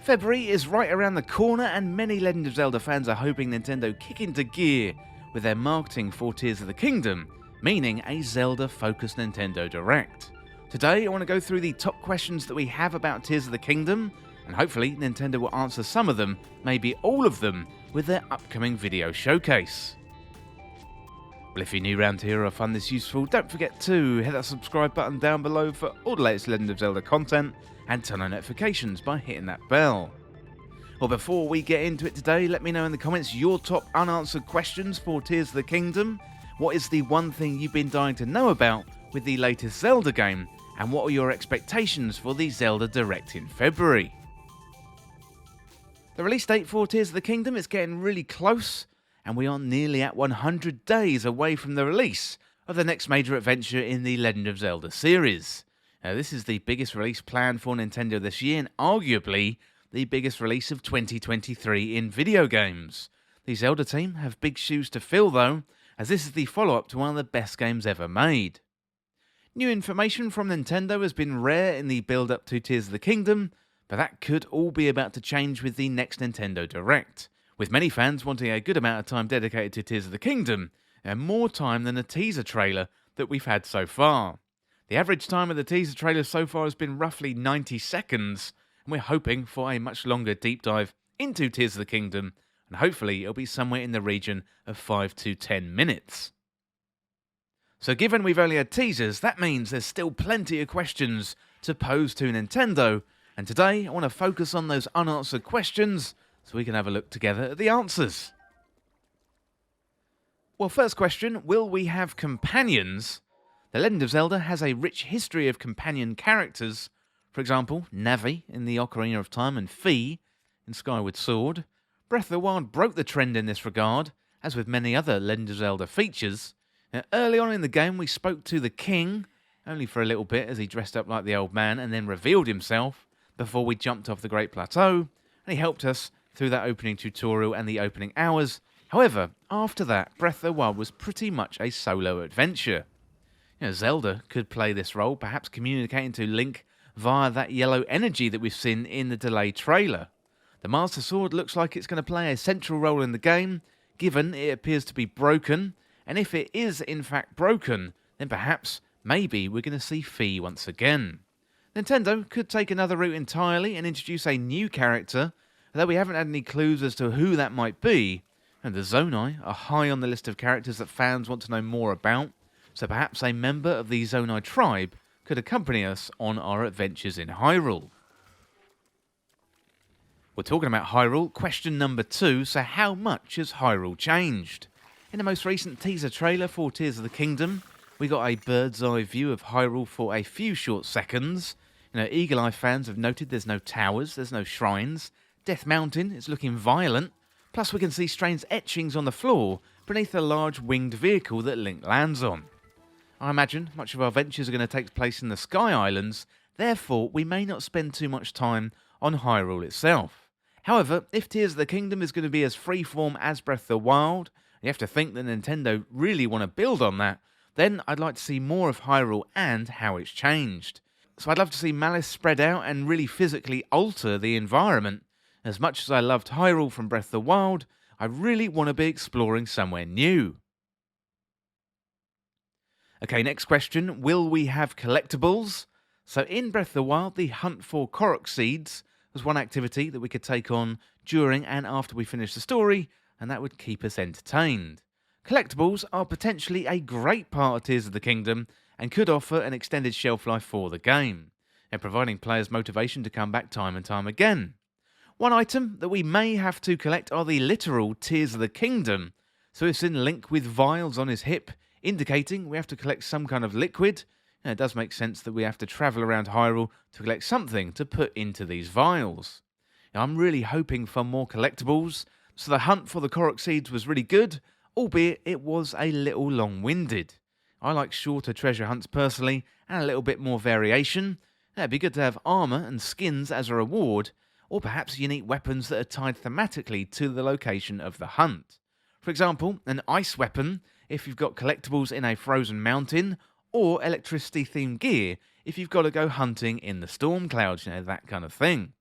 February is right around the corner and many Legend of Zelda fans are hoping Nintendo kick into gear with their marketing for Tears of the Kingdom, meaning a Zelda-focused Nintendo Direct. Today I want to go through the top questions that we have about Tears of the Kingdom, and hopefully Nintendo will answer some of them, maybe all of them, with their upcoming video showcase. Well, if you're new around here or find this useful, don't forget to hit that subscribe button down below for all the latest Legend of Zelda content, and turn on notifications by hitting that bell. Well, before we get into it today, let me know in the comments your top unanswered questions for Tears of the Kingdom. What is the one thing you've been dying to know about with the latest Zelda game, and what are your expectations for the Zelda Direct in February? The release date for Tears of the Kingdom is getting really close, and we are nearly at 100 days away from the release of the next major adventure in the Legend of Zelda series. Now, this is the biggest release planned for Nintendo this year, and arguably the biggest release of 2023 in video games. The Zelda team have big shoes to fill though, as this is the follow-up to one of the best games ever made. New information from Nintendo has been rare in the build-up to Tears of the Kingdom, but that could all be about to change with the next Nintendo Direct, with many fans wanting a good amount of time dedicated to Tears of the Kingdom, and more time than a teaser trailer that we've had so far. The average time of the teaser trailer so far has been roughly 90 seconds, and we're hoping for a much longer deep dive into Tears of the Kingdom, and hopefully it'll be somewhere in the region of 5 to 10 minutes. So given we've only had teasers, that means there's still plenty of questions to pose to Nintendo, and today I want to focus on those unanswered questions so we can have a look together at the answers. Well, first question, will we have companions? The Legend of Zelda has a rich history of companion characters, for example, Navi in the Ocarina of Time and Fi in Skyward Sword. Breath of the Wild broke the trend in this regard, as with many other Legend of Zelda features. Now, early on in the game we spoke to the king, only for a little bit as he dressed up like the old man and then revealed himself before we jumped off the Great Plateau, and he helped us through that opening tutorial and the opening hours. However, after that, Breath of the Wild was pretty much a solo adventure. Zelda could play this role, perhaps communicating to Link via that yellow energy that we've seen in the delayed trailer. The Master Sword looks like it's going to play a central role in the game, given it appears to be broken, and if it is in fact broken, then perhaps, maybe we're going to see Fi once again. Nintendo could take another route entirely and introduce a new character, although we haven't had any clues as to who that might be, and the Zonai are high on the list of characters that fans want to know more about. So perhaps a member of the Zonai tribe could accompany us on our adventures in Hyrule. We're talking about Hyrule, question number 2, so how much has Hyrule changed? In the most recent teaser trailer for Tears of the Kingdom, we got a bird's eye view of Hyrule for a few short seconds. Eagle Eye fans have noted there's no towers, there's no shrines, Death Mountain is looking violent, plus we can see strange etchings on the floor beneath a large winged vehicle that Link lands on. I imagine much of our adventures are going to take place in the Sky Islands, therefore we may not spend too much time on Hyrule itself. However, if Tears of the Kingdom is going to be as freeform as Breath of the Wild, you have to think that Nintendo really want to build on that, then I'd like to see more of Hyrule and how it's changed. So I'd love to see Malice spread out and really physically alter the environment. As much as I loved Hyrule from Breath of the Wild, I really want to be exploring somewhere new. Okay, next question. Will we have collectibles? So in Breath of the Wild, the hunt for Korok seeds was one activity that we could take on during and after we finish the story, and that would keep us entertained. Collectibles are potentially a great part of Tears of the Kingdom and could offer an extended shelf life for the game, and providing players motivation to come back time and time again. One item that we may have to collect are the literal Tears of the Kingdom. So we've seen Link with vials on his hip, indicating we have to collect some kind of liquid, and it does make sense that we have to travel around Hyrule to collect something to put into these vials. Now, I'm really hoping for more collectibles, so the hunt for the Korok seeds was really good, albeit it was a little long-winded. I like shorter treasure hunts personally, and a little bit more variation. It'd be good to have armour and skins as a reward, or perhaps unique weapons that are tied thematically to the location of the hunt. For example, an ice weapon if you've got collectibles in a frozen mountain, or electricity-themed gear if you've got to go hunting in the storm clouds, that kind of thing.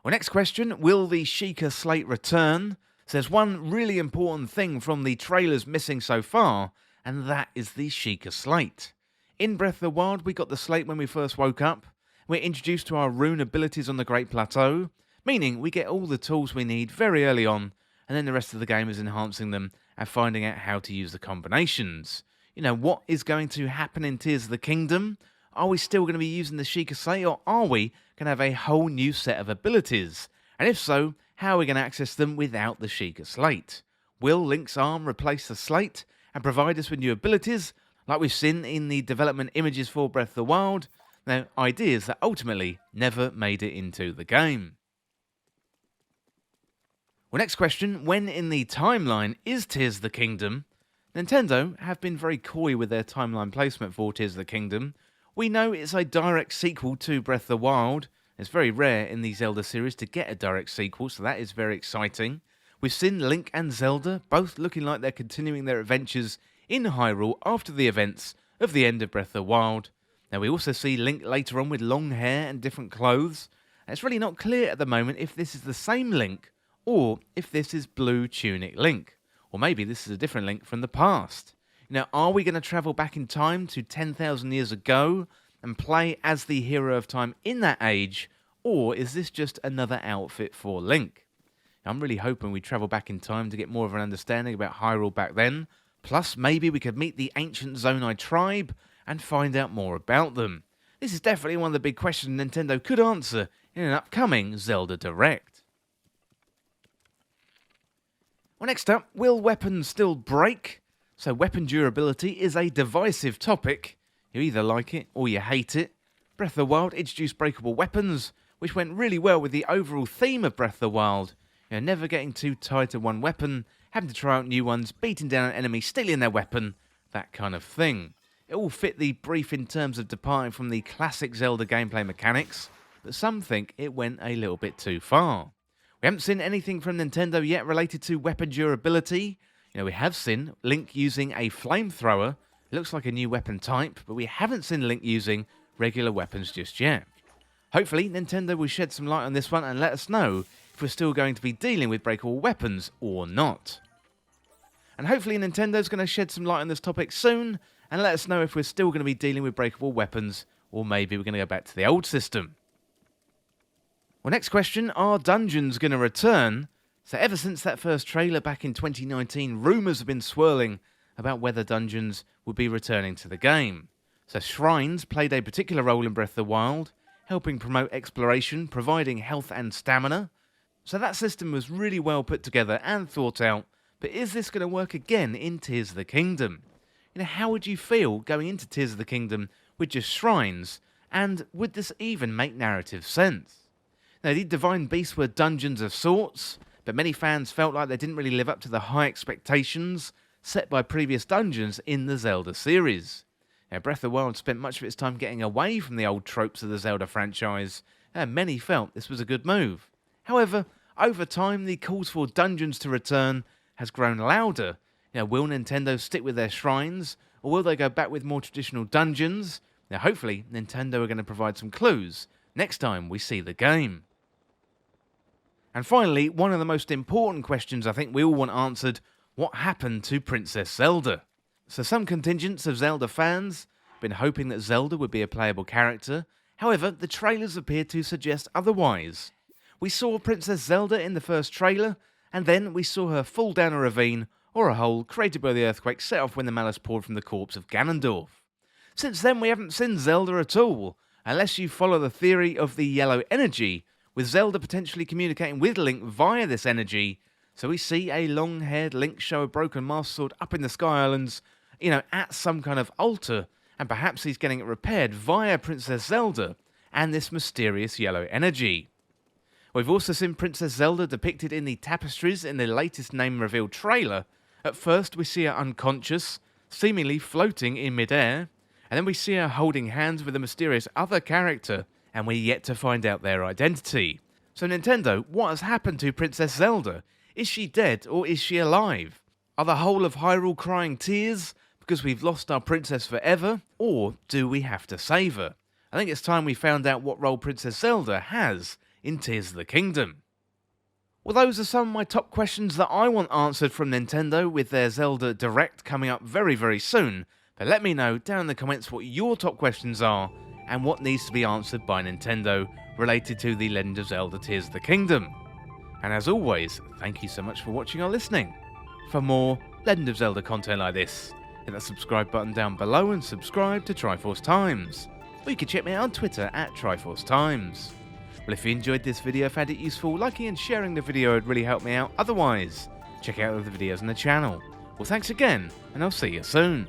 Well, next question, will the Sheikah Slate return? So there's one really important thing from the trailers missing so far, and that is the Sheikah Slate. In Breath of the Wild, we got the slate when we first woke up. We're introduced to our rune abilities on the Great Plateau, meaning we get all the tools we need very early on, and then the rest of the game is enhancing them and finding out how to use the combinations. What is going to happen in Tears of the Kingdom? Are we still going to be using the Sheikah Slate, or are we going to have a whole new set of abilities? And if so, how are we going to access them without the Sheikah Slate? Will Link's arm replace the slate and provide us with new abilities, like we've seen in the development images for Breath of the Wild? Now, ideas that ultimately never made it into the game. Well, next question, when in the timeline is Tears of the Kingdom? Nintendo have been very coy with their timeline placement for Tears of the Kingdom. We know it's a direct sequel to Breath of the Wild. It's very rare in the Zelda series to get a direct sequel, so that is very exciting. We've seen Link and Zelda both looking like they're continuing their adventures in Hyrule after the events of the end of Breath of the Wild. Now we also see Link later on with long hair and different clothes. It's really not clear at the moment if this is the same Link or if this is Blue Tunic Link. Or maybe this is a different Link from the past. Are we going to travel back in time to 10,000 years ago and play as the hero of time in that age, or is this just another outfit for Link? I'm really hoping we travel back in time to get more of an understanding about Hyrule back then, plus maybe we could meet the ancient Zonai tribe and find out more about them. This is definitely one of the big questions Nintendo could answer in an upcoming Zelda Direct. Well, next up, will weapons still break? So weapon durability is a divisive topic. You either like it or you hate it. Breath of the Wild introduced breakable weapons, which went really well with the overall theme of Breath of the Wild. Never getting too tied to one weapon, having to try out new ones, beating down an enemy, stealing their weapon, that kind of thing. It all fit the brief in terms of departing from the classic Zelda gameplay mechanics, but some think it went a little bit too far. We haven't seen anything from Nintendo yet related to weapon durability. We have seen Link using a flamethrower. It looks like a new weapon type, but we haven't seen Link using regular weapons just yet. Hopefully, Nintendo will shed some light on this one and let us know if we're still going to be dealing with breakable weapons or not. And hopefully Nintendo's going to shed some light on this topic soon and let us know if we're still going to be dealing with breakable weapons, or maybe we're going to go back to the old system. Well, next question, are dungeons going to return? So ever since that first trailer back in 2019, rumours have been swirling about whether dungeons would be returning to the game. So shrines played a particular role in Breath of the Wild, helping promote exploration, providing health and stamina. So that system was really well put together and thought out, but is this going to work again in Tears of the Kingdom? How would you feel going into Tears of the Kingdom with just shrines, and would this even make narrative sense? Now, the Divine Beasts were dungeons of sorts, but many fans felt like they didn't really live up to the high expectations set by previous dungeons in the Zelda series. Now, Breath of the Wild spent much of its time getting away from the old tropes of the Zelda franchise, and many felt this was a good move. However, over time, the calls for dungeons to return has grown louder. Will Nintendo stick with their shrines, or will they go back with more traditional dungeons? Now, hopefully, Nintendo are going to provide some clues next time we see the game. And finally, one of the most important questions I think we all want answered, what happened to Princess Zelda? So some contingents of Zelda fans have been hoping that Zelda would be a playable character. However, the trailers appear to suggest otherwise. We saw Princess Zelda in the first trailer, and then we saw her fall down a ravine or a hole created by the earthquake set off when the malice poured from the corpse of Ganondorf. Since then, we haven't seen Zelda at all, unless you follow the theory of the yellow energy, with Zelda potentially communicating with Link via this energy. So we see a long-haired Link show a broken Master Sword up in the Sky Islands, at some kind of altar, and perhaps he's getting it repaired via Princess Zelda and this mysterious yellow energy. We've also seen Princess Zelda depicted in the tapestries in the latest name reveal trailer. At first we see her unconscious, seemingly floating in mid-air, and then we see her holding hands with a mysterious other character, and we're yet to find out their identity. So Nintendo, what has happened to Princess Zelda? Is she dead or is she alive? Are the whole of Hyrule crying tears because we've lost our princess forever, or do we have to save her? I think it's time we found out what role Princess Zelda has in Tears of the Kingdom? Well, those are some of my top questions that I want answered from Nintendo with their Zelda Direct coming up very, very soon. But let me know down in the comments what your top questions are and what needs to be answered by Nintendo related to the Legend of Zelda Tears of the Kingdom. And as always, thank you so much for watching or listening. For more Legend of Zelda content like this, hit that subscribe button down below and subscribe to Triforce Times. Or you can check me out on Twitter at Triforce Times. Well, if you enjoyed this video, found it useful, liking and sharing the video would really help me out. Otherwise, check out other videos on the channel. Well, thanks again, and I'll see you soon.